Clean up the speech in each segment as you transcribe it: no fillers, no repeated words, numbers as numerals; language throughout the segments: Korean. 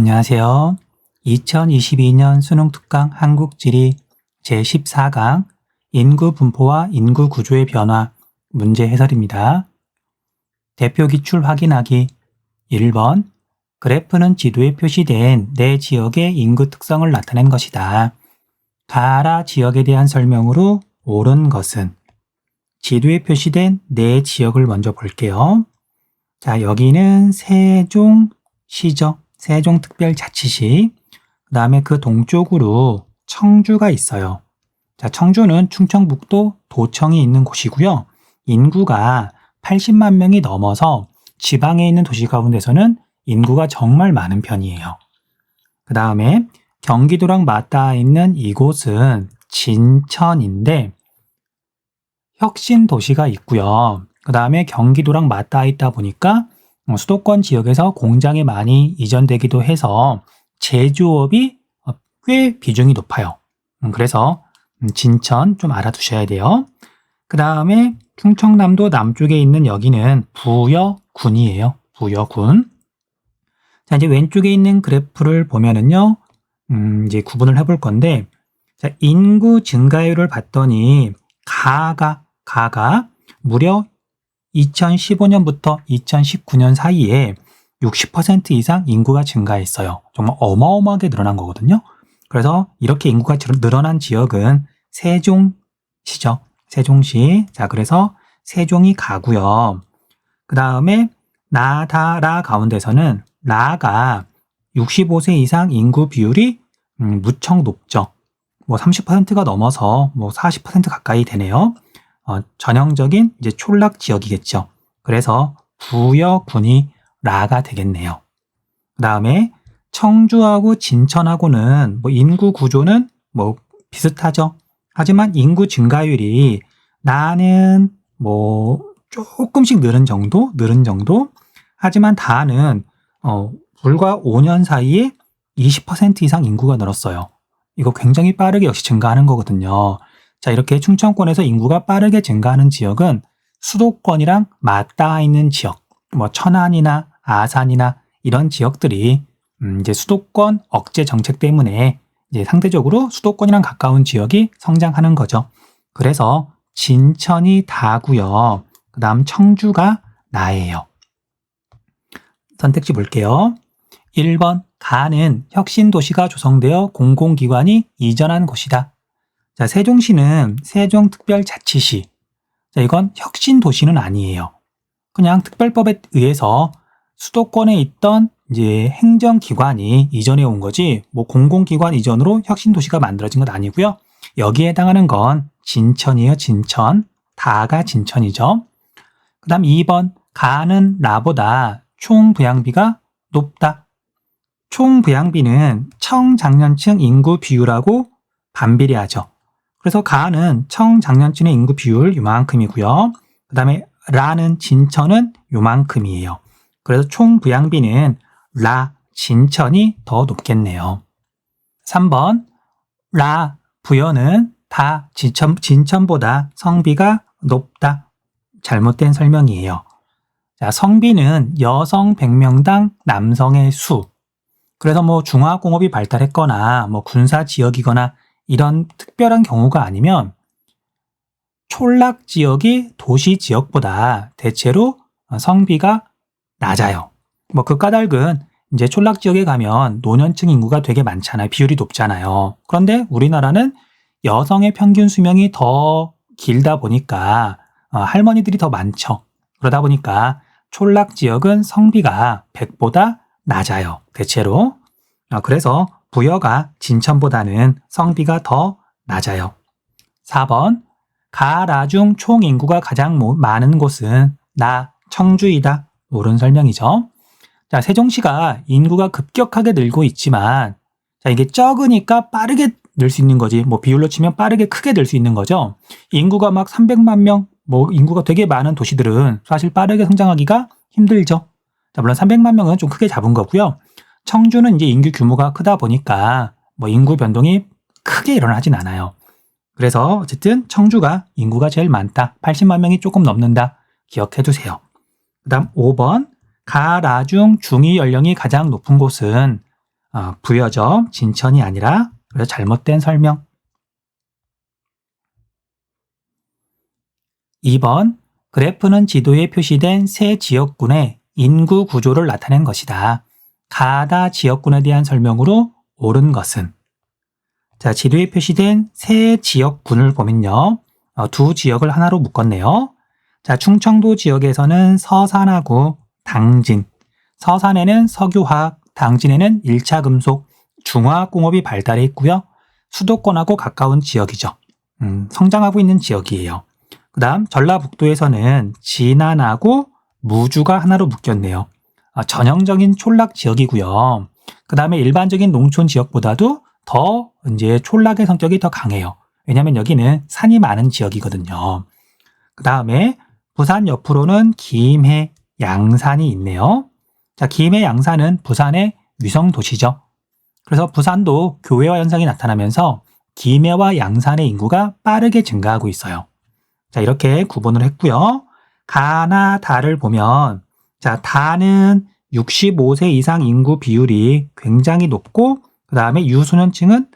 안녕하세요. 2022년 수능 특강 한국지리 제14강 인구 분포와 인구 구조의 변화 문제 해설입니다. 대표 기출 확인하기 1번 그래프는 지도에 표시된 내 지역의 인구 특성을 나타낸 것이다. 가라 지역에 대한 설명으로 옳은 것은 지도에 표시된 내 지역을 먼저 볼게요. 자, 여기는 세종시죠. 세종특별자치시. 그 다음에 그 동쪽으로 청주가 있어요. 자, 청주는 충청북도 도청이 있는 곳이고요. 인구가 80만 명이 넘어서 지방에 있는 도시 가운데서는 인구가 정말 많은 편이에요. 그 다음에 경기도랑 맞닿아 있는 이곳은 진천인데 혁신 도시가 있고요. 그 다음에 경기도랑 맞닿아 있다 보니까 수도권 지역에서 공장이 많이 이전되기도 해서 제조업이 꽤 비중이 높아요. 그래서 진천 좀 알아두셔야 돼요. 그 다음에 충청남도 남쪽에 있는 여기는 부여군이에요. 부여군. 자, 이제 왼쪽에 있는 그래프를 보면은요, 이제 구분을 해볼 건데, 자, 인구 증가율을 봤더니 가가 무려 2015년부터 2019년 사이에 60% 이상 인구가 증가했어요. 정말 어마어마하게 늘어난 거거든요. 그래서 이렇게 인구가 늘어난 지역은 세종시죠. 세종시. 자, 그래서 세종이 가고요. 그 다음에 나다라 가운데서는 라가 65세 이상 인구 비율이 무척 높죠. 뭐 30%가 넘어서 뭐 40% 가까이 되네요. 전형적인 이제 촌락 지역이겠죠. 그래서 부여군이 라가 되겠네요. 그 다음에 청주하고 진천하고는 뭐 인구 구조는 뭐 비슷하죠. 하지만 인구 증가율이 나는 뭐 조금씩 늘은 정도. 하지만 다는 불과 5년 사이에 20% 이상 인구가 늘었어요. 이거 굉장히 빠르게 역시 증가하는 거거든요. 자, 이렇게 충청권에서 인구가 빠르게 증가하는 지역은 수도권이랑 맞닿아 있는 지역, 뭐 천안이나 아산이나 이런 지역들이 이제 수도권 억제 정책 때문에 이제 상대적으로 수도권이랑 가까운 지역이 성장하는 거죠. 그래서 진천이 다고요. 그 다음 청주가 나예요. 선택지 볼게요. 1번 가는 혁신도시가 조성되어 공공기관이 이전한 곳이다. 자, 세종시는 세종특별자치시. 자, 이건 혁신도시는 아니에요. 그냥 특별법에 의해서 수도권에 있던 이제 행정기관이 이전해 온 거지, 뭐 공공기관 이전으로 혁신도시가 만들어진 건 아니고요. 여기에 해당하는 건 진천이에요, 진천. 다가 진천이죠. 그 다음 2번, 가는 라보다 총부양비가 높다. 총부양비는 청장년층 인구 비율하고 반비례하죠. 그래서 가는 청장년층의 인구 비율 요만큼이고요. 그 다음에 라는 진천은 요만큼이에요. 그래서 총부양비는 라 진천이 더 높겠네요. 3번 라 부여는 다 진천보다 성비가 높다. 잘못된 설명이에요. 자, 성비는 여성 100명당 남성의 수. 그래서 뭐 중화공업이 발달했거나 뭐 군사 지역이거나 이런 특별한 경우가 아니면 촌락 지역이 도시 지역보다 대체로 성비가 낮아요. 뭐 그 까닭은 이제 촌락 지역에 가면 노년층 인구가 되게 많잖아요. 비율이 높잖아요. 그런데 우리나라는 여성의 평균 수명이 더 길다 보니까 할머니들이 더 많죠. 그러다 보니까 촌락 지역은 성비가 100보다 낮아요. 대체로. 그래서 부여가 진천보다는 성비가 더 낮아요. 4번 가라 중 총 인구가 가장 많은 곳은 나 청주이다. 옳은 설명이죠. 자, 세종시가 인구가 급격하게 늘고 있지만 자, 이게 적으니까 빠르게 늘 수 있는 거지. 뭐 비율로 치면 빠르게 크게 늘 수 있는 거죠. 인구가 막 300만 명, 뭐 인구가 되게 많은 도시들은 사실 빠르게 성장하기가 힘들죠. 자, 물론 300만 명은 좀 크게 잡은 거고요. 청주는 이제 인구 규모가 크다 보니까 뭐 인구 변동이 크게 일어나진 않아요. 그래서 어쨌든 청주가 인구가 제일 많다. 80만 명이 조금 넘는다. 기억해 두세요. 그 다음 5번 가라 중 중위 연령이 가장 높은 곳은 부여죠. 진천이 아니라. 그래서 잘못된 설명. 2번, 그래프는 지도에 표시된 세 지역군의 인구 구조를 나타낸 것이다. 가다 지역군에 대한 설명으로 옳은 것은? 자, 지도에 표시된 세 지역군을 보면요. 두 지역을 하나로 묶었네요. 자, 충청도 지역에서는 서산하고 당진, 서산에는 석유화학, 당진에는 1차 금속, 중화학공업이 발달해 있고요. 수도권하고 가까운 지역이죠. 성장하고 있는 지역이에요. 그 다음 전라북도에서는 진안하고 무주가 하나로 묶였네요. 전형적인 촌락 지역이고요. 그 다음에 일반적인 농촌 지역보다도 더 이제 촌락의 성격이 더 강해요. 왜냐하면 여기는 산이 많은 지역이거든요. 그 다음에 부산 옆으로는 김해, 양산이 있네요. 자, 김해, 양산은 부산의 위성 도시죠. 그래서 부산도 교외화 현상이 나타나면서 김해와 양산의 인구가 빠르게 증가하고 있어요. 자, 이렇게 구분을 했고요. 가나 다를 보면, 자, 다는 65세 이상 인구 비율이 굉장히 높고, 그 다음에 유소년층은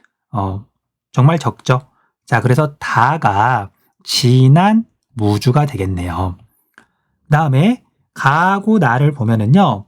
정말 적죠. 자, 그래서 다가 진안, 무주가 되겠네요. 그 다음에 가하고 나를 보면은요,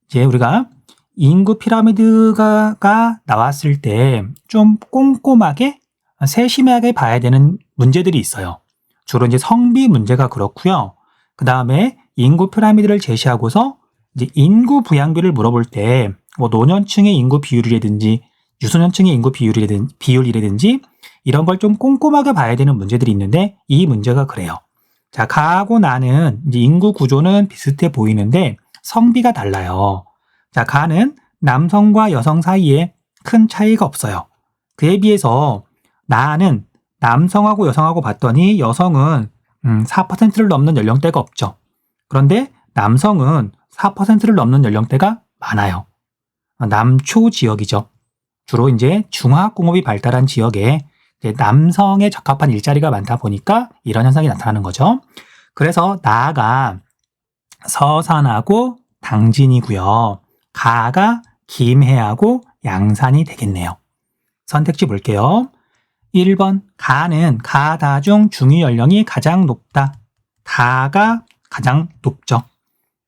이제 우리가 인구 피라미드가 나왔을 때 좀 꼼꼼하게 세심하게 봐야 되는 문제들이 있어요. 주로 이제 성비 문제가 그렇고요. 그 다음에 인구 피라미드를 제시하고서 이제 인구 부양비를 물어볼 때 뭐 노년층의 인구 비율이라든지 유소년층의 인구 비율이라든지 이런 걸 좀 꼼꼼하게 봐야 되는 문제들이 있는데 이 문제가 그래요. 자, 가하고 나는 이제 인구 구조는 비슷해 보이는데 성비가 달라요. 자, 가는 남성과 여성 사이에 큰 차이가 없어요. 그에 비해서 나는 남성하고 여성하고 봤더니 여성은 4%를 넘는 연령대가 없죠. 그런데 남성은 4%를 넘는 연령대가 많아요. 남초 지역이죠. 주로 이제 중화학공업이 발달한 지역에 이제 남성에 적합한 일자리가 많다 보니까 이런 현상이 나타나는 거죠. 그래서 나가 서산하고 당진이고요. 가가 김해하고 양산이 되겠네요. 선택지 볼게요. 1번 가는 가다 중 중위 연령이 가장 높다. 다가 가장 높죠.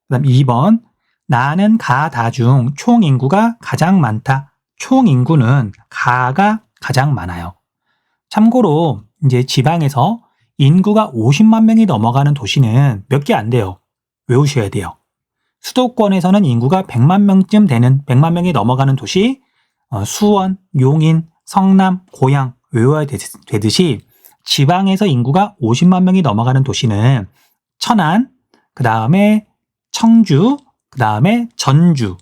그 다음 2번 나는 가다 중 총 인구가 가장 많다. 총 인구는 가가 가장 많아요. 참고로 이제 지방에서 인구가 50만 명이 넘어가는 도시는 몇 개 안 돼요. 외우셔야 돼요. 수도권에서는 인구가 100만 명쯤 되는 100만 명이 넘어가는 도시 수원, 용인, 성남, 고양 외워야 되듯이 지방에서 인구가 50만 명이 넘어가는 도시는 천안, 그 다음에 청주, 그 다음에 전주,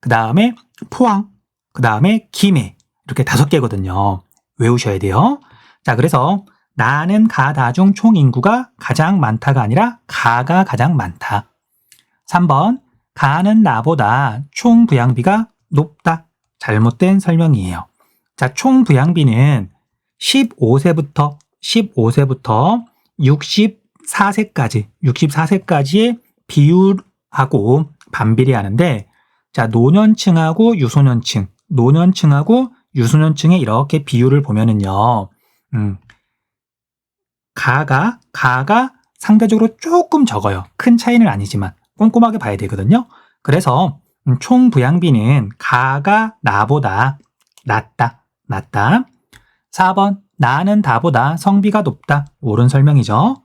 그 다음에 포항, 그 다음에 김해 이렇게 5개거든요. 외우셔야 돼요. 자, 그래서 나는 가다 중 총 인구가 가장 많다가 아니라 가가 가장 많다. 3번 가는 나보다 총 부양비가 높다. 잘못된 설명이에요. 자, 총 부양비는 15세부터 64세까지의 비율하고 반비례 하는데, 자, 노년층하고 유소년층의 이렇게 비율을 보면은요, 가가 상대적으로 조금 적어요. 큰 차이는 아니지만 꼼꼼하게 봐야 되거든요. 그래서 총 부양비는 가가 나보다 낫다. 4번 나는 다보다 성비가 높다. 옳은 설명이죠.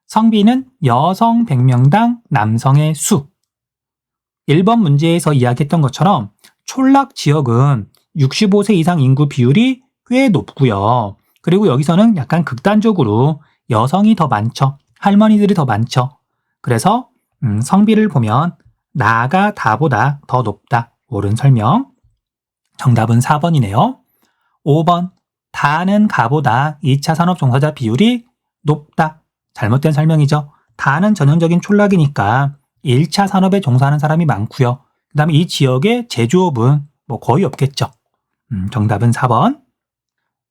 성비는 여성 100명당 남성의 수. 1번 문제에서 이야기했던 것처럼 촌락 지역은 65세 이상 인구 비율이 꽤 높고요. 그리고 여기서는 약간 극단적으로 여성이 더 많죠. 할머니들이 더 많죠. 그래서 성비를 보면 나가 다보다 더 높다. 옳은 설명. 정답은 4번이네요. 5번 다는 가보다 2차 산업 종사자 비율이 높다. 잘못된 설명이죠. 다는 전형적인 촌락이니까 1차 산업에 종사하는 사람이 많고요. 그 다음에 이 지역의 제조업은 거의 없겠죠. 정답은 4번.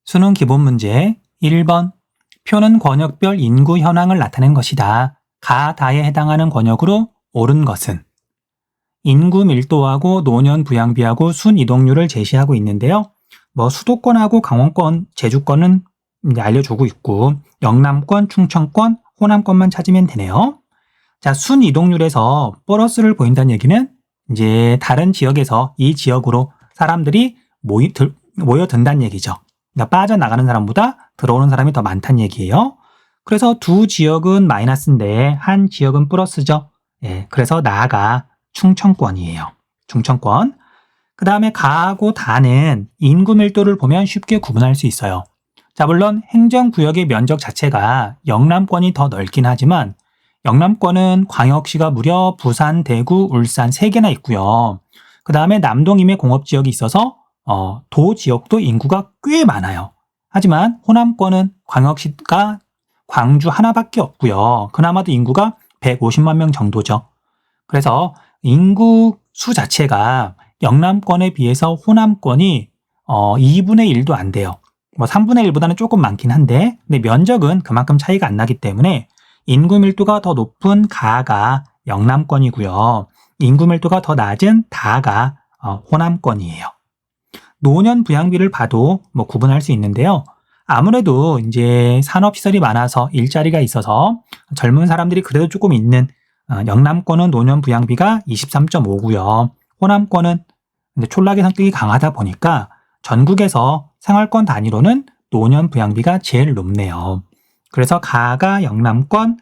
수능 기본 문제 1번 표는 권역별 인구 현황을 나타낸 것이다. 가, 다에 해당하는 권역으로 옳은 것은? 인구 밀도하고 노년 부양비하고 순 이동률을 제시하고 있는데요. 뭐 수도권하고 강원권, 제주권은 이제 알려주고 있고 영남권, 충청권, 호남권만 찾으면 되네요. 자, 순 이동률에서 플러스를 보인다는 얘기는 이제 다른 지역에서 이 지역으로 사람들이 모여든다는 얘기죠. 그러니까 빠져나가는 사람보다 들어오는 사람이 더 많다는 얘기예요. 그래서 두 지역은 마이너스인데 한 지역은 플러스죠. 예, 그래서 나가 충청권이에요. 충청권. 그 다음에 가하고 다는 인구 밀도를 보면 쉽게 구분할 수 있어요. 자, 물론 행정구역의 면적 자체가 영남권이 더 넓긴 하지만 영남권은 광역시가 무려 부산, 대구, 울산 3개나 있고요. 그 다음에 남동임의 공업지역이 있어서 도 지역도 인구가 꽤 많아요. 하지만 호남권은 광역시가 광주 하나밖에 없고요. 그나마도 인구가 150만 명 정도죠. 그래서 인구 수 자체가 영남권에 비해서 호남권이 2분의 1도 안 돼요. 뭐 3분의 1보다는 조금 많긴 한데 근데 면적은 그만큼 차이가 안 나기 때문에 인구 밀도가 더 높은 가가 영남권이고요. 인구 밀도가 더 낮은 다가 호남권이에요. 노년 부양비를 봐도 뭐 구분할 수 있는데요. 아무래도 이제 산업시설이 많아서 일자리가 있어서 젊은 사람들이 그래도 조금 있는 영남권은 노년 부양비가 23.5고요. 호남권은 근데 촌락의 성격이 강하다 보니까 전국에서 생활권 단위로는 노년 부양비가 제일 높네요. 그래서 가가 영남권,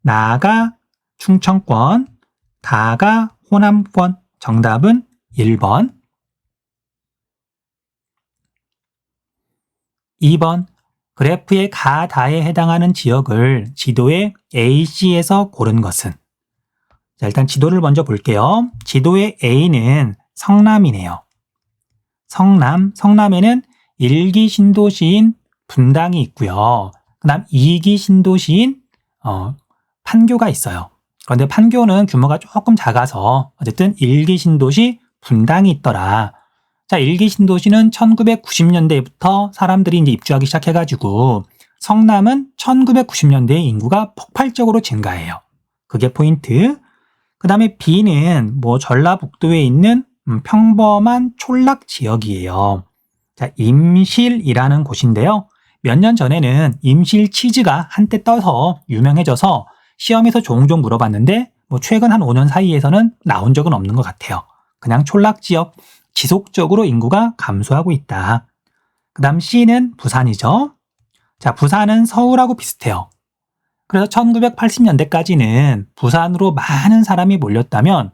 나가 충청권, 다가 호남권. 정답은 1번. 2번. 그래프의 가, 다에 해당하는 지역을 지도의 AC에서 고른 것은? 자, 일단 지도를 먼저 볼게요. 지도의 A는 성남이네요. 성남에는 1기 신도시인 분당이 있고요. 그 다음 2기 신도시인 판교가 있어요. 그런데 판교는 규모가 조금 작아서 어쨌든 1기 신도시 분당이 있더라. 자, 1기 신도시는 1990년대부터 사람들이 이제 입주하기 시작해가지고 성남은 1990년대에 인구가 폭발적으로 증가해요. 그게 포인트. 그 다음에 B는 뭐 전라북도에 있는 평범한 촌락 지역이에요. 자, 임실이라는 곳인데요. 몇 년 전에는 임실 치즈가 한때 떠서 유명해져서 시험에서 종종 물어봤는데 뭐 최근 한 5년 사이에서는 나온 적은 없는 것 같아요. 그냥 촌락 지역, 지속적으로 인구가 감소하고 있다. 그 다음 C는 부산이죠. 자, 부산은 서울하고 비슷해요. 그래서 1980년대까지는 부산으로 많은 사람이 몰렸다면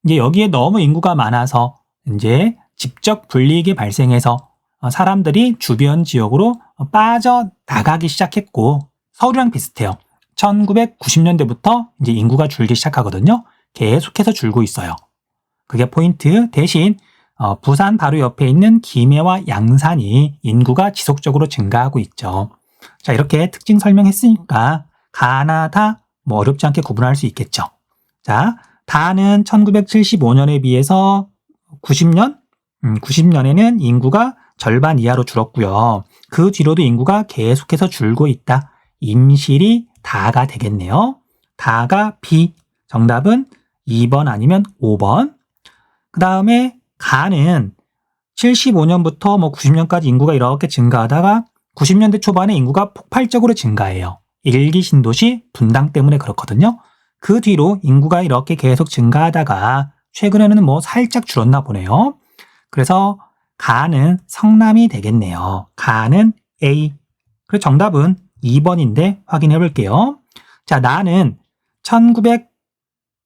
이제 여기에 너무 인구가 많아서 이제 직접 불이익이 발생해서 사람들이 주변 지역으로 빠져나가기 시작했고 서울이랑 비슷해요. 1990년대부터 이제 인구가 줄기 시작하거든요. 계속해서 줄고 있어요. 그게 포인트. 대신 부산 바로 옆에 있는 김해와 양산이 인구가 지속적으로 증가하고 있죠. 자, 이렇게 특징 설명했으니까 가나 다 뭐 어렵지 않게 구분할 수 있겠죠. 자, 다는 1975년에 비해서 90년에는 인구가 절반 이하로 줄었고요. 그 뒤로도 인구가 계속해서 줄고 있다. 임실이 다가 되겠네요. 다가 B. 정답은 2번 아니면 5번. 그 다음에 가는 75년부터 뭐 90년까지 인구가 이렇게 증가하다가 90년대 초반에 인구가 폭발적으로 증가해요. 1기 신도시 분당 때문에 그렇거든요. 그 뒤로 인구가 이렇게 계속 증가하다가 최근에는 뭐 살짝 줄었나 보네요. 그래서 가는 성남이 되겠네요. 가는 A. 그래서 정답은 2번인데 확인해 볼게요. 자, 나는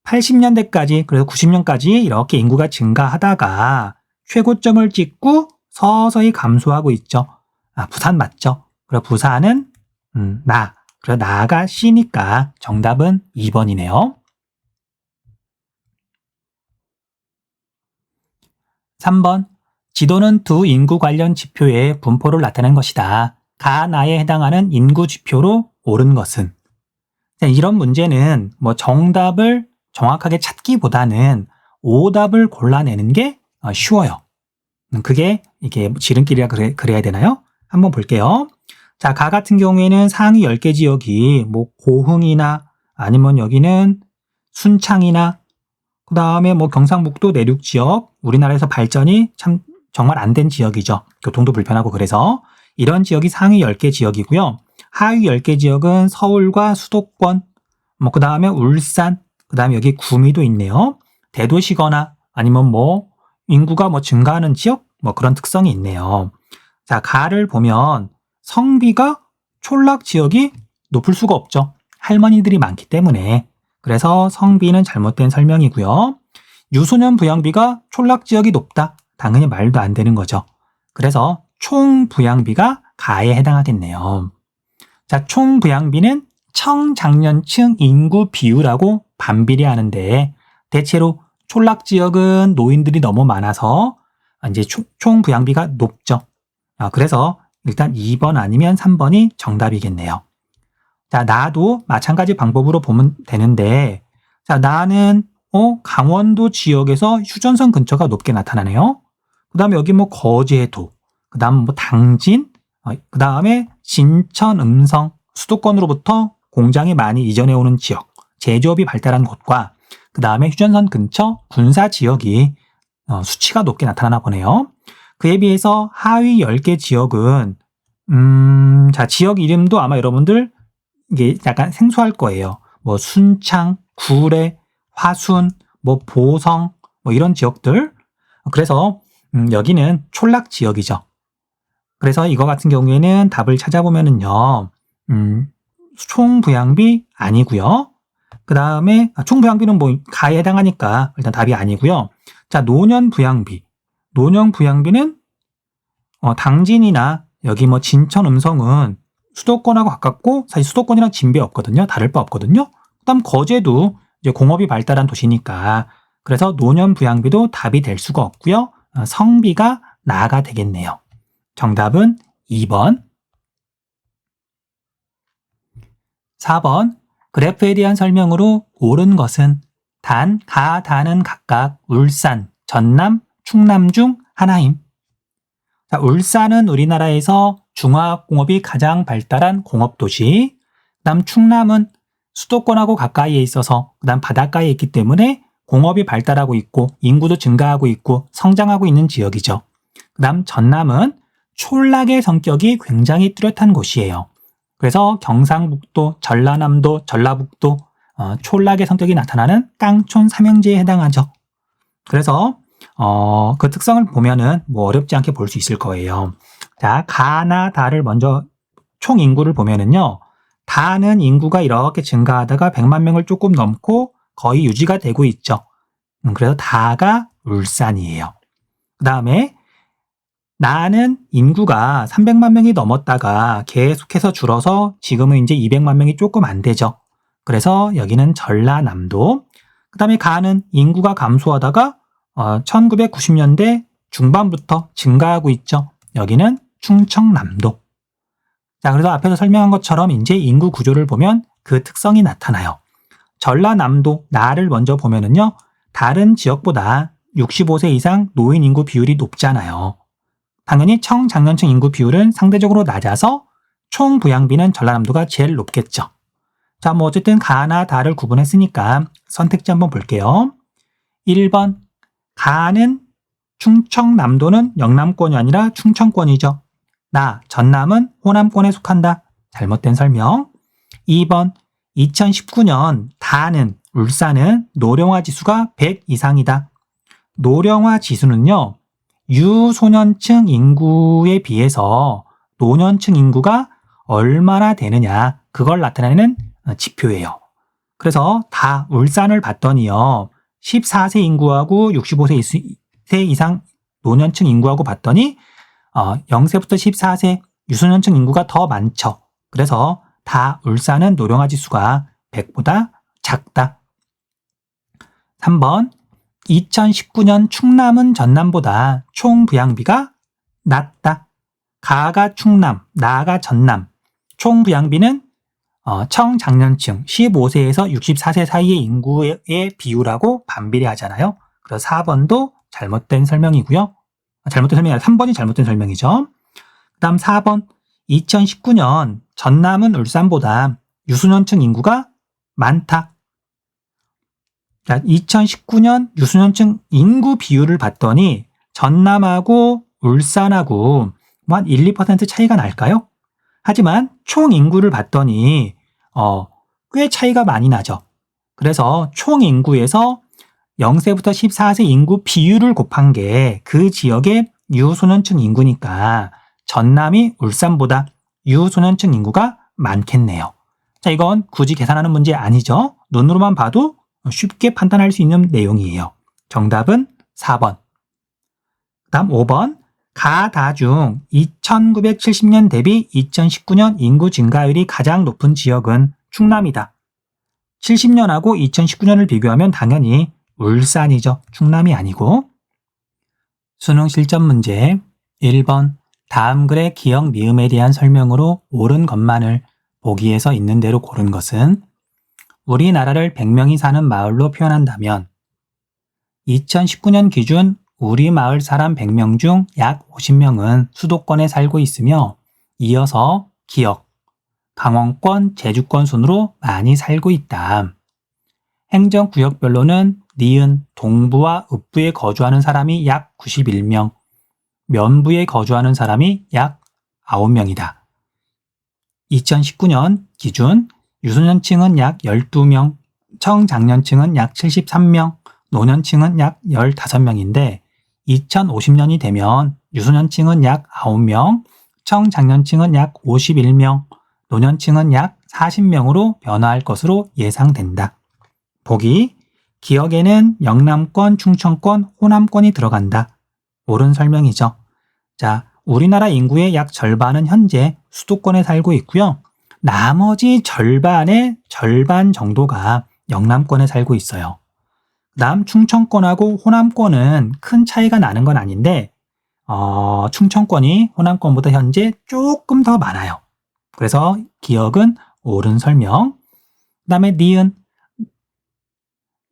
1980년대까지 그래서 90년까지 이렇게 인구가 증가하다가 최고점을 찍고 서서히 감소하고 있죠. 아, 부산 맞죠? 그리고 부산은 나. 그래서 나가 C니까 정답은 2번이네요. 3번. 지도는 두 인구 관련 지표의 분포를 나타낸 것이다. 가, 나에 해당하는 인구 지표로 옳은 것은? 이런 문제는 뭐 정답을 정확하게 찾기보다는 오답을 골라내는 게 쉬워요. 그게 이게 지름길이라 그래야 되나요? 한번 볼게요. 자, 가 같은 경우에는 상위 10개 지역이 뭐 고흥이나 아니면 여기는 순창이나 그 다음에 뭐 경상북도 내륙 지역, 우리나라에서 발전이 참 정말 안 된 지역이죠. 교통도 불편하고 그래서 이런 지역이 상위 10개 지역이고요. 하위 10개 지역은 서울과 수도권, 뭐 그 다음에 울산, 그 다음에 여기 구미도 있네요. 대도시거나 아니면 뭐 인구가 뭐 증가하는 지역, 뭐 그런 특성이 있네요. 자, 가를 보면 성비가 촌락 지역이 높을 수가 없죠. 할머니들이 많기 때문에. 그래서 성비는 잘못된 설명이고요. 유소년 부양비가 촌락 지역이 높다. 당연히 말도 안 되는 거죠. 그래서 총 부양비가 가에 해당하겠네요. 자, 총 부양비는 청장년층 인구 비율하고 반비례 하는데 대체로 촌락 지역은 노인들이 너무 많아서 이제 총 부양비가 높죠. 그래서 일단 2번 아니면 3번이 정답이겠네요. 자, 나도 마찬가지 방법으로 보면 되는데, 자, 나는 강원도 지역에서 휴전선 근처가 높게 나타나네요. 그 다음에 여기 뭐 거제도, 그 다음 뭐 당진, 그 다음에 진천, 음성, 수도권으로부터 공장이 많이 이전해 오는 지역, 제조업이 발달한 곳과 그 다음에 휴전선 근처 군사 지역이 수치가 높게 나타나나 보네요. 그에 비해서 하위 10개 지역은 자, 지역 이름도 아마 여러분들 이게 약간 생소할 거예요. 뭐 순창, 구례, 화순, 뭐 보성, 뭐 이런 지역들. 그래서 여기는 촌락 지역이죠. 그래서 이거 같은 경우에는 답을 찾아보면은요, 총 부양비 아니고요. 그 다음에 총 부양비는 뭐 가에 해당하니까 일단 답이 아니고요. 자, 노년 부양비. 노년 부양비는 당진이나 여기 뭐 진천, 음성은 수도권하고 가깝고 사실 수도권이랑 진배 없거든요. 다를 바 없거든요. 그다음 거제도 이제 공업이 발달한 도시니까 그래서 노년 부양비도 답이 될 수가 없고요. 성비가 나가 되겠네요. 정답은 2번. 4번. 그래프에 대한 설명으로 옳은 것은 단, 가, 다는 각각 울산, 전남, 충남 중 하나임. 자, 울산은 우리나라에서 중화공업이 가장 발달한 공업도시, 그 다음 충남은 수도권하고 가까이에 있어서 그 다음 바닷가에 있기 때문에 공업이 발달하고 있고 인구도 증가하고 있고 성장하고 있는 지역이죠. 그 다음 전남은 촌락의 성격이 굉장히 뚜렷한 곳이에요. 그래서 경상북도, 전라남도, 전라북도 촌락의 성격이 나타나는 깡촌 삼형제에 해당하죠. 그래서 그 특성을 보면은 뭐 어렵지 않게 볼 수 있을 거예요. 자, 가나 다를 먼저 총 인구를 보면은요. 다는 인구가 이렇게 증가하다가 100만 명을 조금 넘고 거의 유지가 되고 있죠. 그래서 다가 울산이에요. 그 다음에 나는 인구가 300만 명이 넘었다가 계속해서 줄어서 지금은 이제 200만 명이 조금 안 되죠. 그래서 여기는 전라남도. 그 다음에 가는 인구가 감소하다가 1990년대 중반부터 증가하고 있죠. 여기는 충청남도. 자, 그래서 앞에서 설명한 것처럼 이제 인구 구조를 보면 그 특성이 나타나요. 전라남도, 나를 먼저 보면은요, 다른 지역보다 65세 이상 노인 인구 비율이 높잖아요. 당연히 청장년층 인구 비율은 상대적으로 낮아서 총 부양비는 전라남도가 제일 높겠죠. 자, 뭐 어쨌든 가나 다를 구분했으니까 선택지 한번 볼게요. 1번, 가는 충청남도는 영남권이 아니라 충청권이죠. 나, 전남은 호남권에 속한다. 잘못된 설명. 2번, 2019년 다는, 울산은 노령화 지수가 100 이상이다. 노령화 지수는요, 유소년층 인구에 비해서 노년층 인구가 얼마나 되느냐, 그걸 나타내는 지표예요. 그래서 다 울산을 봤더니요, 14세 인구하고 65세 이상 노년층 인구하고 봤더니 0세부터 14세 유소년층 인구가 더 많죠. 그래서 다 울산은 노령화 지수가 100보다 작다. 3번, 2019년 충남은 전남보다 총 부양비가 낮다. 가가 충남, 나가 전남. 총 부양비는 청장년층 15세에서 64세 사이의 인구의 비율하고 반비례하잖아요. 그래서 4번도 잘못된 설명이고요. 잘못된 설명이 아니라 3번이 잘못된 설명이죠. 그 다음 4번, 2019년 전남은 울산보다 유소년층 인구가 많다. 자, 2019년 유소년층 인구 비율을 봤더니 전남하고 울산하고 한 1, 2% 차이가 날까요? 하지만 총 인구를 봤더니 꽤 차이가 많이 나죠. 그래서 총 인구에서 0세부터 14세 인구 비율을 곱한 게 그 지역의 유소년층 인구니까 전남이 울산보다 유소년층 인구가 많겠네요. 자, 이건 굳이 계산하는 문제 아니죠. 눈으로만 봐도 쉽게 판단할 수 있는 내용이에요. 정답은 4번. 그 다음 5번. 가다 중 2970년 대비 2019년 인구 증가율이 가장 높은 지역은 충남이다. 70년하고 2019년을 비교하면 당연히 울산이죠. 충남이 아니고. 수능 실전 문제 1번. 다음 글의 기억 미음에 대한 설명으로 옳은 것만을 보기에서 있는 대로 고른 것은 우리나라를 100명이 사는 마을로 표현한다면 2019년 기준 우리 마을 사람 100명 중 약 50명은 수도권에 살고 있으며 이어서 기역, 강원권, 제주권 순으로 많이 살고 있다. 행정구역별로는 니은, 동부와 읍부에 거주하는 사람이 약 91명, 면부에 거주하는 사람이 약 9명이다. 2019년 기준 유소년층은 약 12명, 청장년층은 약 73명, 노년층은 약 15명인데 2050년이 되면 유소년층은 약 9명, 청장년층은 약 51명, 노년층은 약 40명으로 변화할 것으로 예상된다. 보기, 기역에는 영남권, 충청권, 호남권이 들어간다. 옳은 설명이죠. 자, 우리나라 인구의 약 절반은 현재 수도권에 살고 있고요. 나머지 절반의 절반 정도가 영남권에 살고 있어요. 그다음 충청권하고 호남권은 큰 차이가 나는 건 아닌데 충청권이 호남권보다 현재 조금 더 많아요. 그래서 기역은 옳은 설명. 그다음에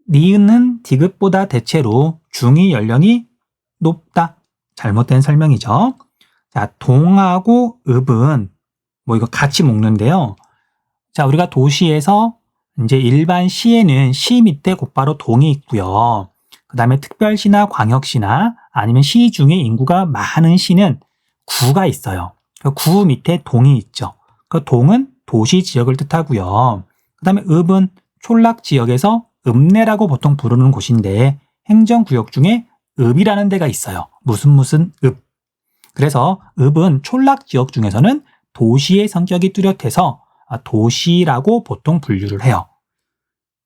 니은은 디귿보다 대체로 중위 연령이 높다. 잘못된 설명이죠. 자, 동하고 읍은 이거 같이 묶는데요. 자, 우리가 도시에서 이제 일반 시에는 시 밑에 곧바로 동이 있고요. 그 다음에 특별시나 광역시나 아니면 시 중에 인구가 많은 시는 구가 있어요. 그 구 밑에 동이 있죠. 그 동은 도시 지역을 뜻하고요. 그 다음에 읍은 촌락 지역에서 읍내라고 보통 부르는 곳인데 행정구역 중에 읍이라는 데가 있어요. 무슨 읍. 그래서 읍은 촌락 지역 중에서는 도시의 성격이 뚜렷해서 도시라고 보통 분류를 해요.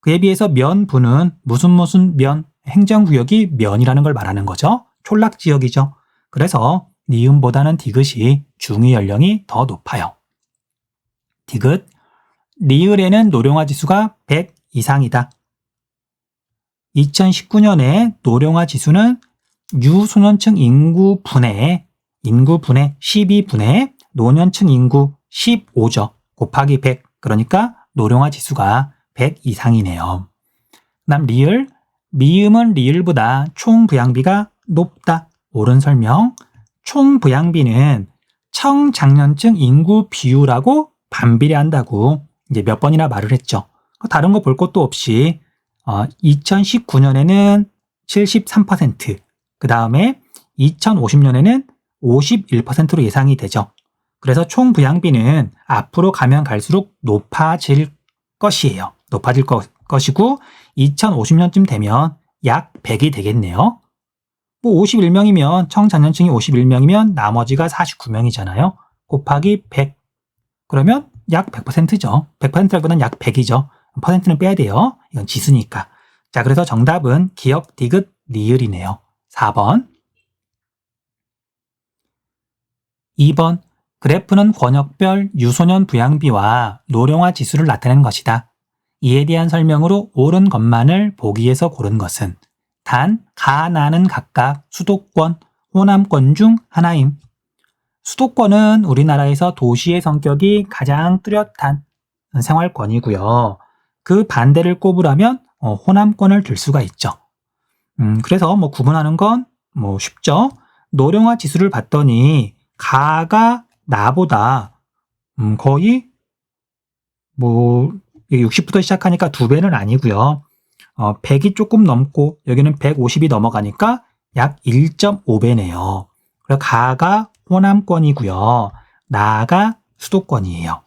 그에 비해서 면부는 무슨 면, 행정구역이 면이라는 걸 말하는 거죠. 촌락 지역이죠. 그래서 니은보다는 디귿이 중위 연령이 더 높아요. 디귿, 리을에는 노령화 지수가 100 이상이다. 2019년에 노령화 지수는 유소년층 인구 분의 12분의 노년층 인구 15죠. 곱하기 100. 그러니까 노령화 지수가 100 이상이네요. 그다음 리을, 미음은 리을보다 총 부양비가 높다. 옳은 설명. 총 부양비는 청장년층 인구 비율하고 반비례한다고 이제 몇 번이나 말을 했죠. 다른 거 볼 것도 없이 2019년에는 73%, 그 다음에 2050년에는 51%로 예상이 되죠. 그래서 총 부양비는 앞으로 가면 갈수록 높아질 것이에요. 높아질 것이고 2050년쯤 되면 약 100이 되겠네요. 51명이면 청장년층이 51명이면 나머지가 49명이잖아요. 곱하기 100. 그러면 약 100%죠. 100%보다는 약 100이죠. 퍼센트는 빼야 돼요. 이건 지수니까. 자, 그래서 정답은 기역, 디귿, 리을이네요. 4번. 2번. 그래프는 권역별 유소년 부양비와 노령화 지수를 나타낸 것이다. 이에 대한 설명으로 옳은 것만을 보기에서 고른 것은 단, 가, 나는 각각 수도권, 호남권 중 하나임. 수도권은 우리나라에서 도시의 성격이 가장 뚜렷한 생활권이고요. 그 반대를 꼽으라면 호남권을 들 수가 있죠. 그래서 구분하는 건 쉽죠. 노령화 지수를 봤더니 가가 나보다 거의 60부터 시작하니까 2배는 아니고요. 100이 조금 넘고 여기는 150이 넘어가니까 약 1.5배네요. 그래서 가가 호남권이고요. 나가 수도권이에요.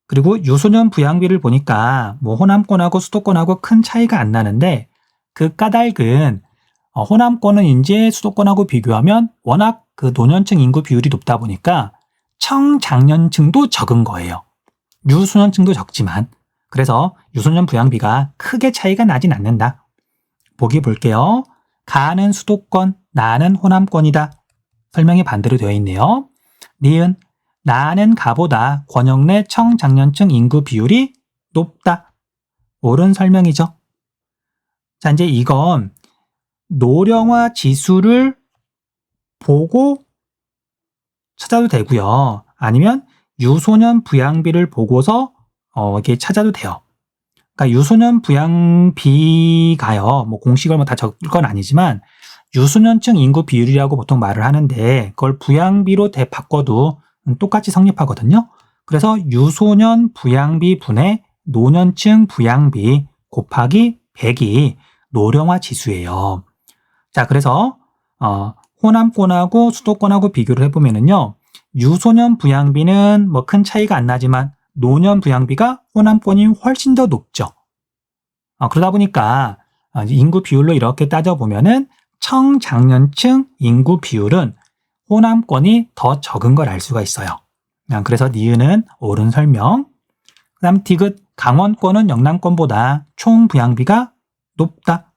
그리고 유소년 부양비를 보니까 뭐 호남권하고 수도권하고 큰 차이가 안 나는데 그 까닭은 호남권은 이제 수도권하고 비교하면 워낙 그 노년층 인구 비율이 높다 보니까 청장년층도 적은 거예요. 유소년층도 적지만. 그래서 유소년 부양비가 크게 차이가 나진 않는다. 보기 볼게요. 가는 수도권, 나는 호남권이다. 설명이 반대로 되어 있네요. 니은, 나는 가보다 권역 내 청장년층 인구 비율이 높다. 옳은 설명이죠. 자, 이제 이건 노령화 지수를 보고 찾아도 되고요. 아니면 유소년 부양비를 보고서 이렇게 찾아도 돼요. 그러니까 유소년 부양비가요. 뭐 공식을 뭐 다 적을 건 아니지만 유소년층 인구 비율이라고 보통 말을 하는데 그걸 부양비로 바꿔도 똑같이 성립하거든요. 그래서 유소년 부양비 분의 노년층 부양비 곱하기 100이 노령화 지수예요. 자, 그래서 호남권하고 수도권하고 비교를 해보면은요. 유소년 부양비는 뭐 큰 차이가 안 나지만 노년 부양비가 호남권이 훨씬 더 높죠. 그러다 보니까 인구 비율로 이렇게 따져보면은 청장년층 인구 비율은 호남권이 더 적은 걸 알 수가 있어요. 그래서 니은은 옳은 설명. 그 다음 디귿, 강원권은 영남권보다 총 부양비가 높다.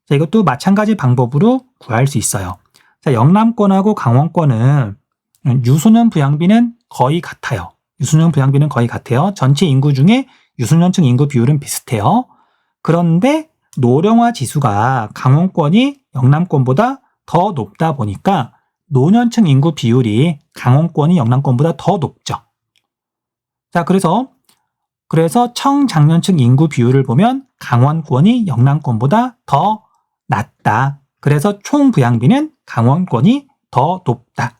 자, 이것도 마찬가지 방법으로 구할 수 있어요. 자, 영남권하고 강원권은 유소년 부양비는 거의 같아요. 유소년 부양비는 거의 같아요. 전체 인구 중에 유소년층 인구 비율은 비슷해요. 그런데 노령화 지수가 강원권이 영남권보다 더 높다 보니까 노년층 인구 비율이 강원권이 영남권보다 더 높죠. 자, 그래서 청장년층 인구 비율을 보면 강원권이 영남권보다 더 낮다. 그래서 총 부양비는 강원권이 더 높다.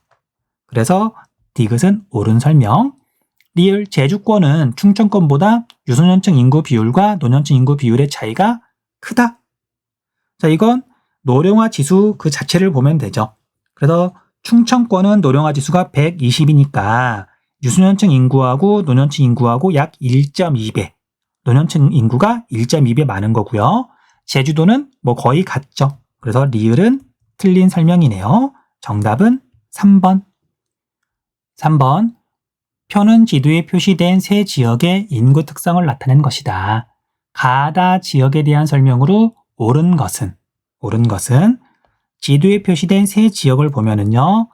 그래서 디귿은 옳은 설명. 리을, 제주권은 충청권보다 유소년층 인구 비율과 노년층 인구 비율의 차이가 크다. 자, 이건 노령화 지수 그 자체를 보면 되죠. 그래서 충청권은 노령화 지수가 120이니까 유소년층 인구하고 노년층 인구하고 약 1.2배. 노년층 인구가 1.2배 많은 거고요. 제주도는 뭐 거의 같죠. 그래서 리을은 틀린 설명이네요. 정답은 3번. 3번. 표는 지도에 표시된 세 지역의 인구 특성을 나타낸 것이다. 가다 지역에 대한 설명으로 옳은 것은 지도에 표시된 세 지역을 보면은요.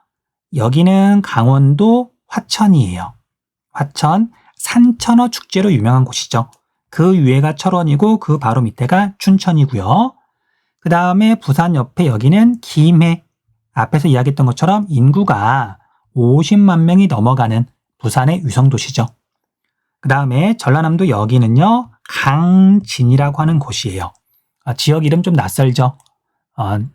여기는 강원도 화천이에요. 화천, 산천어 축제로 유명한 곳이죠. 그 위에가 철원이고 그 바로 밑에가 춘천이고요. 그 다음에 부산 옆에 여기는 김해. 앞에서 이야기했던 것처럼 인구가 50만 명이 넘어가는 부산의 위성도시죠. 그 다음에 전라남도 여기는요. 강진이라고 하는 곳이에요. 지역 이름 좀 낯설죠.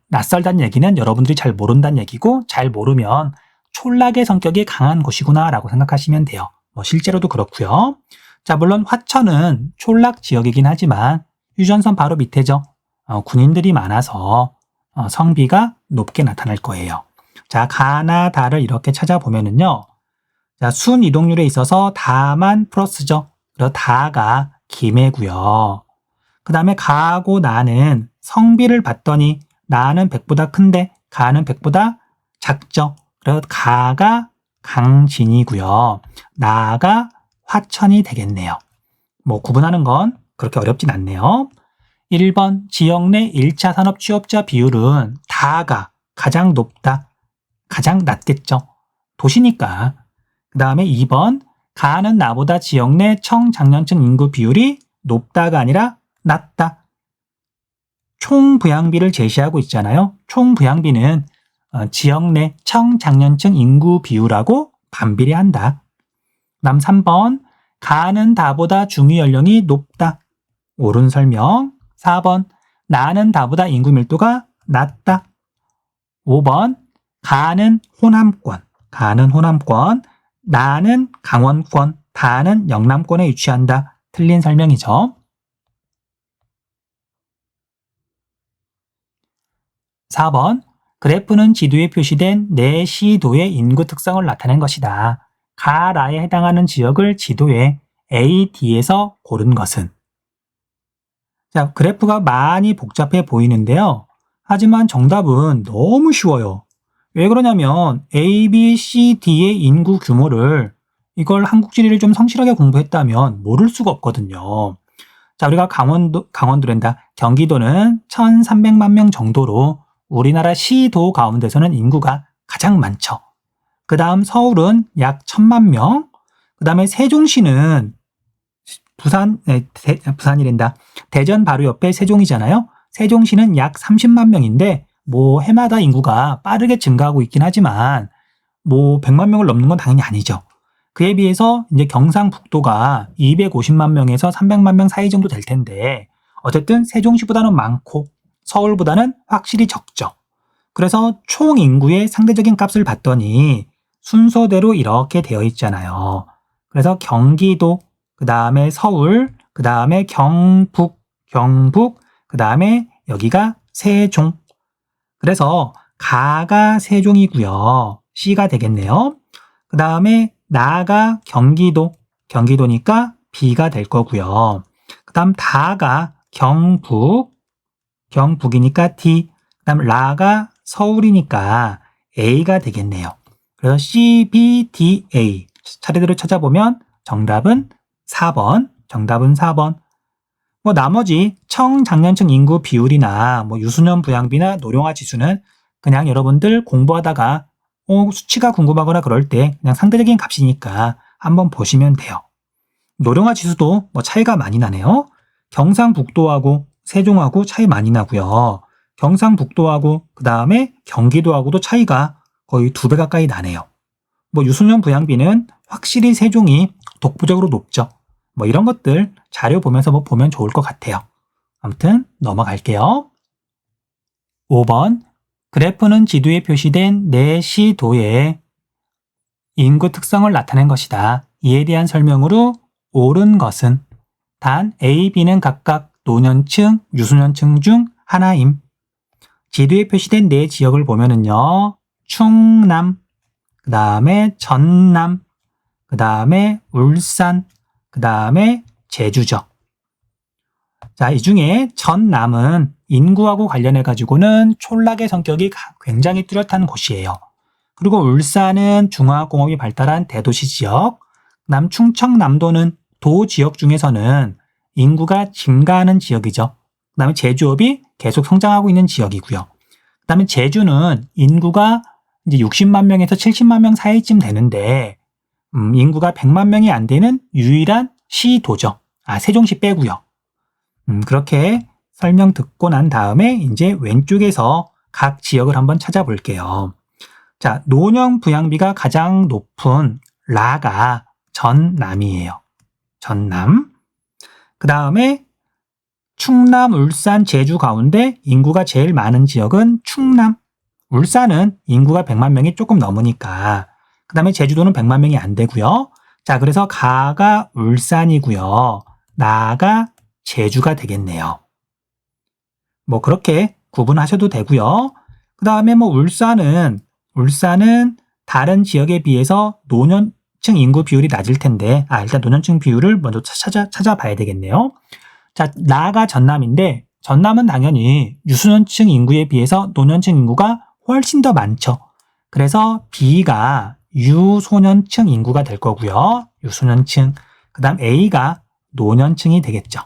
낯설다는 얘기는 여러분들이 잘 모른다는 얘기고 잘 모르면 촌락의 성격이 강한 곳이구나 라고 생각하시면 돼요. 뭐 실제로도 그렇고요. 자, 물론 화천은 촌락 지역이긴 하지만 휴전선 바로 밑에죠. 군인들이 많아서 성비가 높게 나타날 거예요. 자, 가나 다를 이렇게 찾아보면은요. 자, 순 이동률에 있어서 다만 플러스죠. 그래서 다가 김해고요. 그 다음에 가하고 나는 성비를 봤더니 나는 100보다 큰데 가는 100보다 작죠. 그래서 가가 강진이고요. 나가 화천이 되겠네요. 뭐 구분하는 건 그렇게 어렵진 않네요. 1번 지역 내 1차 산업 취업자 비율은 다가 가장 높다. 가장 낮겠죠. 도시니까. 그 다음에 2번 가는 나보다 지역 내 청장년층 인구 비율이 높다가 아니라 낮다. 총 부양비를 제시하고 있잖아요. 총 부양비는 지역 내 청장년층 인구 비율하고 반비례한다. 다음 3번 가는 다보다 중위 연령이 높다. 옳은 설명. 4번 나는 다보다 인구 밀도가 낮다. 5번 가는 호남권, 나는 강원권, 다는 영남권에 위치한다. 틀린 설명이죠. 4번. 그래프는 지도에 표시된 네 시도의 인구 특성을 나타낸 것이다. 가라에 해당하는 지역을 지도에 A, D에서 고른 것은? 자, 그래프가 많이 복잡해 보이는데요. 하지만 정답은 너무 쉬워요. 왜 그러냐면 A, B, C, D의 인구 규모를 이걸 한국지리를 좀 성실하게 공부했다면 모를 수가 없거든요. 자, 우리가 강원도랜다. 경기도는 1,300만 명 정도로 우리나라 시도 가운데서는 인구가 가장 많죠. 그 다음 서울은 약 1,000만 명. 그 다음에 세종시는 부산이란다. 대전 바로 옆에 세종이잖아요. 세종시는 약 30만 명인데 뭐 해마다 인구가 빠르게 증가하고 있긴 하지만 뭐 100만 명을 넘는 건 당연히 아니죠. 그에 비해서 이제 경상북도가 250만 명에서 300만 명 사이 정도 될 텐데 어쨌든 세종시보다는 많고 서울보다는 확실히 적죠. 그래서 총 인구의 상대적인 값을 봤더니 순서대로 이렇게 되어 있잖아요. 그래서 경기도, 그 다음에 서울, 그 다음에 경북, 그 다음에 여기가 세종. 그래서 가가 세종이고요. C가 되겠네요. 그 다음에 나가 경기도니까 B가 될 거고요. 그 다음 다가 경북이니까 D. 그 다음 라가 서울이니까 A가 되겠네요. 그래서 C, B, D, A. 차례대로 찾아보면 정답은 4번. 뭐 나머지 청장년층 인구 비율이나 뭐 유소년 부양비나 노령화 지수는 그냥 여러분들 공부하다가 수치가 궁금하거나 그럴 때 그냥 상대적인 값이니까 한번 보시면 돼요. 노령화 지수도 뭐 차이가 많이 나네요. 경상북도하고 세종하고 차이 많이 나고요. 경상북도하고 그 다음에 경기도하고도 차이가 거의 2배 가까이 나네요. 뭐 유소년 부양비는 확실히 세종이 독보적으로 높죠. 뭐 이런 것들 자료 보면서 뭐 보면 좋을 것 같아요. 아무튼 넘어갈게요. 5번. 그래프는 지도에 표시된 네 시도의 인구 특성을 나타낸 것이다. 이에 대한 설명으로 옳은 것은 단 A, B는 각각 노년층, 유소년층 중 하나임. 지도에 표시된 네 지역을 보면은요. 충남, 그 다음에 전남, 그 다음에 울산, 그 다음에 제주죠. 자, 이 중에 전남은 인구하고 관련해가지고는 촌락의 성격이 굉장히 뚜렷한 곳이에요. 그리고 울산은 중화공업이 발달한 대도시 지역, 충청남도는 도 지역 중에서는 인구가 증가하는 지역이죠. 그 다음에 제조업이 계속 성장하고 있는 지역이고요. 그 다음에 제주는 인구가 이제 60만 명에서 70만 명 사이쯤 되는데, 인구가 100만 명이 안 되는 유일한 시도죠. 세종시 빼고요. 그렇게 설명 듣고 난 다음에 이제 왼쪽에서 각 지역을 한번 찾아볼게요. 자, 노령 부양비가 가장 높은 라가 전남이에요. 전남. 그 다음에 충남, 울산, 제주 가운데 인구가 제일 많은 지역은 충남. 울산은 인구가 100만 명이 조금 넘으니까. 그 다음에 제주도는 100만 명이 안 되고요. 자, 그래서 가가 울산이고요. 나가 제주가 되겠네요. 뭐 그렇게 구분하셔도 되고요. 그 다음에 뭐 울산은 다른 지역에 비해서 노년층 인구 비율이 낮을 텐데, 일단 노년층 비율을 먼저 찾아봐야 되겠네요. 자, 나가 전남인데, 전남은 당연히 유소년층 인구에 비해서 노년층 인구가 훨씬 더 많죠. 그래서 B가 유소년층 인구가 될 거고요. 유소년층. 그 다음 A가 노년층이 되겠죠.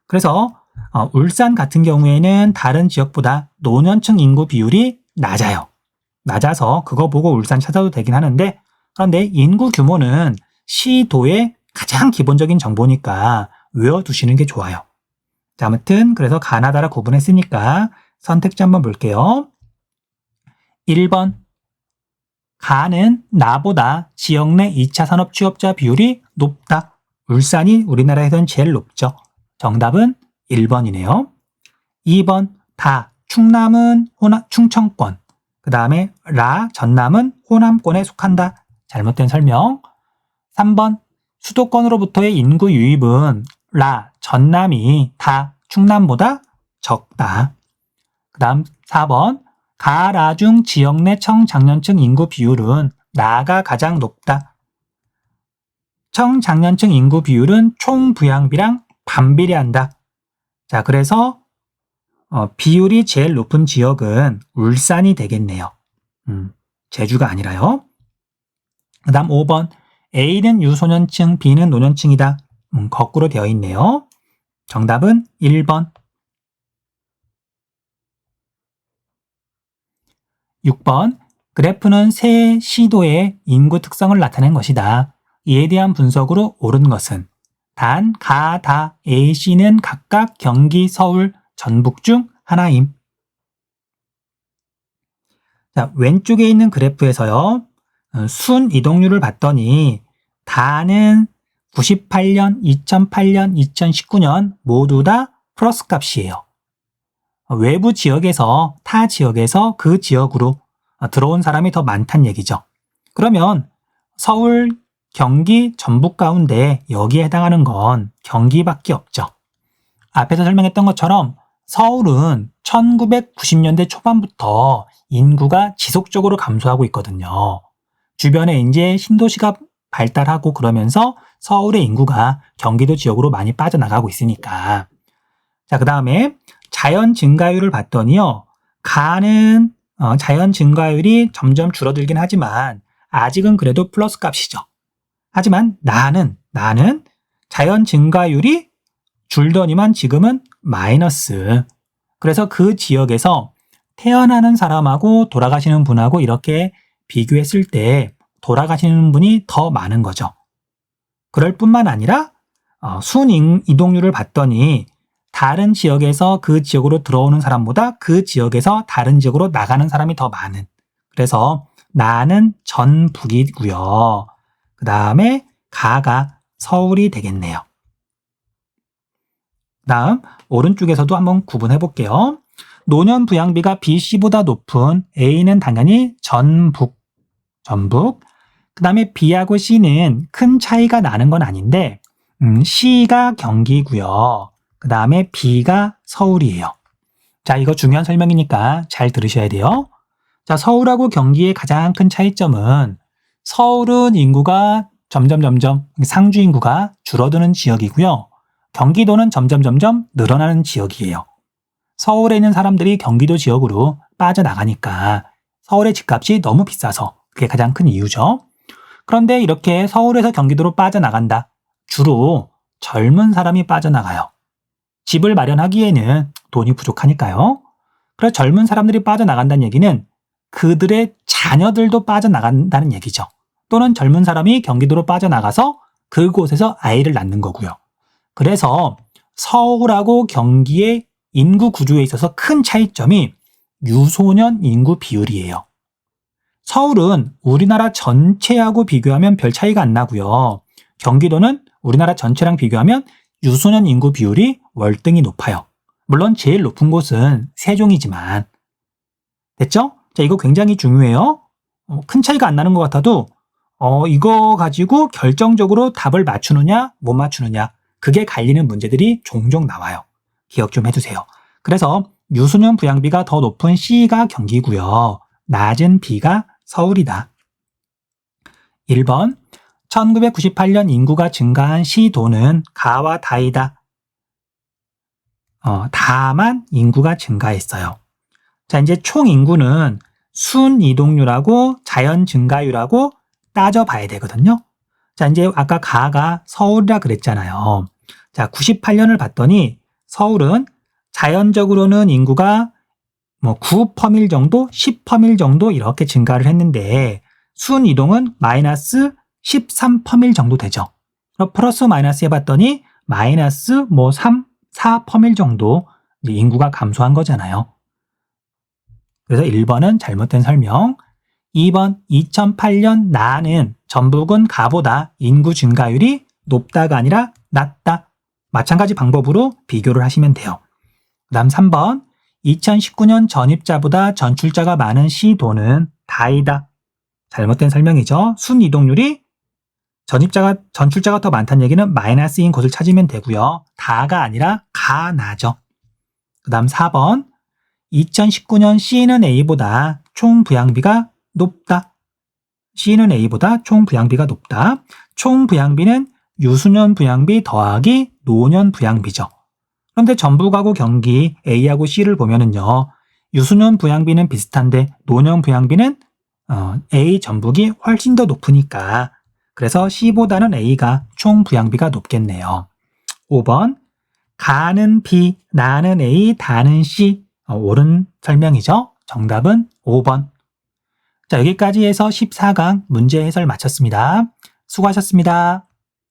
그래서 울산 같은 경우에는 다른 지역보다 노년층 인구 비율이 낮아요. 낮아서 그거 보고 울산 찾아도 되긴 하는데, 그런데 인구 규모는 시도의 가장 기본적인 정보니까 외워두시는 게 좋아요. 자, 아무튼 그래서 가나다라 구분했으니까 선택지 한번 볼게요. 1번. 가는 나보다 지역 내 2차 산업 취업자 비율이 높다. 울산이 우리나라에서는 제일 높죠. 정답은 1번이네요. 2번. 충남은 충청권. 그 다음에 전남은 호남권에 속한다. 잘못된 설명. 3번. 수도권으로부터의 인구 유입은 전남이 충남보다 적다. 그 다음 4번. 가라중 지역 내 청장년층 인구 비율은 나가 가장 높다. 청장년층 인구 비율은 총 부양비랑 반비례한다. 자, 그래서 비율이 제일 높은 지역은 울산이 되겠네요. 제주가 아니라요. 그 다음 5번. A는 유소년층, B는 노년층이다. 거꾸로 되어 있네요. 정답은 1번. 6번. 그래프는 세 시도의 인구 특성을 나타낸 것이다. 이에 대한 분석으로 옳은 것은 단, 가, 다, A, C는 각각 경기, 서울, 전북 중 하나임. 자, 왼쪽에 있는 그래프에서요. 순 이동률을 봤더니 다는 98년, 2008년, 2019년 모두 다 플러스 값이에요. 외부 지역에서 타 지역에서 그 지역으로 들어온 사람이 더 많다는 얘기죠. 그러면 서울, 경기, 전북 가운데 여기에 해당하는 건 경기밖에 없죠. 앞에서 설명했던 것처럼 서울은 1990년대 초반부터 인구가 지속적으로 감소하고 있거든요. 주변에 이제 신도시가 발달하고 그러면서 서울의 인구가 경기도 지역으로 많이 빠져나가고 있으니까. 자, 그 다음에 자연 증가율을 봤더니요. 가는 자연 증가율이 점점 줄어들긴 하지만 아직은 그래도 플러스 값이죠. 하지만 나는 자연 증가율이 줄더니만 지금은 마이너스. 그래서 그 지역에서 태어나는 사람하고 돌아가시는 분하고 이렇게 비교했을 때 돌아가시는 분이 더 많은 거죠. 그럴 뿐만 아니라 순 이동률을 봤더니 다른 지역에서 그 지역으로 들어오는 사람보다 그 지역에서 다른 지역으로 나가는 사람이 더 많은. 그래서 나는 전북이고요. 그 다음에 가가 서울이 되겠네요. 다음 오른쪽에서도 한번 구분해 볼게요. 노년 부양비가 B, C보다 높은 A는 당연히 전북. 그 다음에 B하고 C는 큰 차이가 나는 건 아닌데 C가 경기고요. 그 다음에 B가 서울이에요. 자, 이거 중요한 설명이니까 잘 들으셔야 돼요. 자, 서울하고 경기의 가장 큰 차이점은 서울은 인구가 점점 상주 인구가 줄어드는 지역이고요. 경기도는 점점 늘어나는 지역이에요. 서울에 있는 사람들이 경기도 지역으로 빠져나가니까 서울의 집값이 너무 비싸서 그게 가장 큰 이유죠. 그런데 이렇게 서울에서 경기도로 빠져나간다. 주로 젊은 사람이 빠져나가요. 집을 마련하기에는 돈이 부족하니까요. 그래서 젊은 사람들이 빠져나간다는 얘기는 그들의 자녀들도 빠져나간다는 얘기죠. 또는 젊은 사람이 경기도로 빠져나가서 그곳에서 아이를 낳는 거고요. 그래서 서울하고 경기의 인구 구조에 있어서 큰 차이점이 유소년 인구 비율이에요. 서울은 우리나라 전체하고 비교하면 별 차이가 안 나고요. 경기도는 우리나라 전체랑 비교하면 유소년 인구 비율이 월등히 높아요. 물론 제일 높은 곳은 세종이지만. 됐죠? 자, 이거 굉장히 중요해요. 큰 차이가 안 나는 것 같아도 이거 가지고 결정적으로 답을 맞추느냐 못 맞추느냐 그게 갈리는 문제들이 종종 나와요. 기억 좀 해두세요. 그래서 유소년 부양비가 더 높은 C가 경기고요. 낮은 B가 서울이다. 1번 1998년 인구가 증가한 시도는 가와 다이다. 다만 인구가 증가했어요. 자, 이제 총 인구는 순 이동률하고 자연 증가율하고 따져봐야 되거든요. 자, 이제 아까 가가 서울이라 그랬잖아요. 자, 98년을 봤더니 서울은 자연적으로는 인구가 9%일 정도, 10%일 정도 이렇게 증가를 했는데 순 이동은 마이너스 13%일 정도 되죠. 플러스 마이너스 해봤더니 마이너스 3, 4%일 정도 인구가 감소한 거잖아요. 그래서 1번은 잘못된 설명. 2번 2008년 나는 전북은 가보다 인구 증가율이 높다가 아니라 낮다. 마찬가지 방법으로 비교를 하시면 돼요. 그 다음 3번 2019년 전입자보다 전출자가 많은 시도는 다이다. 잘못된 설명이죠. 순 이동률이 전출자가 더 많다는 얘기는 마이너스인 곳을 찾으면 되고요. 다가 아니라 가나죠. 그 다음 4번 2019년 C는 A보다 총 부양비가 높다. C는 A보다 총 부양비가 높다. 총 부양비는 유수년 부양비 더하기 노년 부양비죠. 그런데 전북하고 경기 A하고 C를 보면은요. 유수년 부양비는 비슷한데 노년 부양비는 A 전북이 훨씬 더 높으니까 그래서 C보다는 A가 총 부양비가 높겠네요. 5번 가는 B, 나는 A, 다는 C. 옳은 설명이죠. 정답은 5번. 자, 여기까지 해서 14강 문제 해설 마쳤습니다. 수고하셨습니다.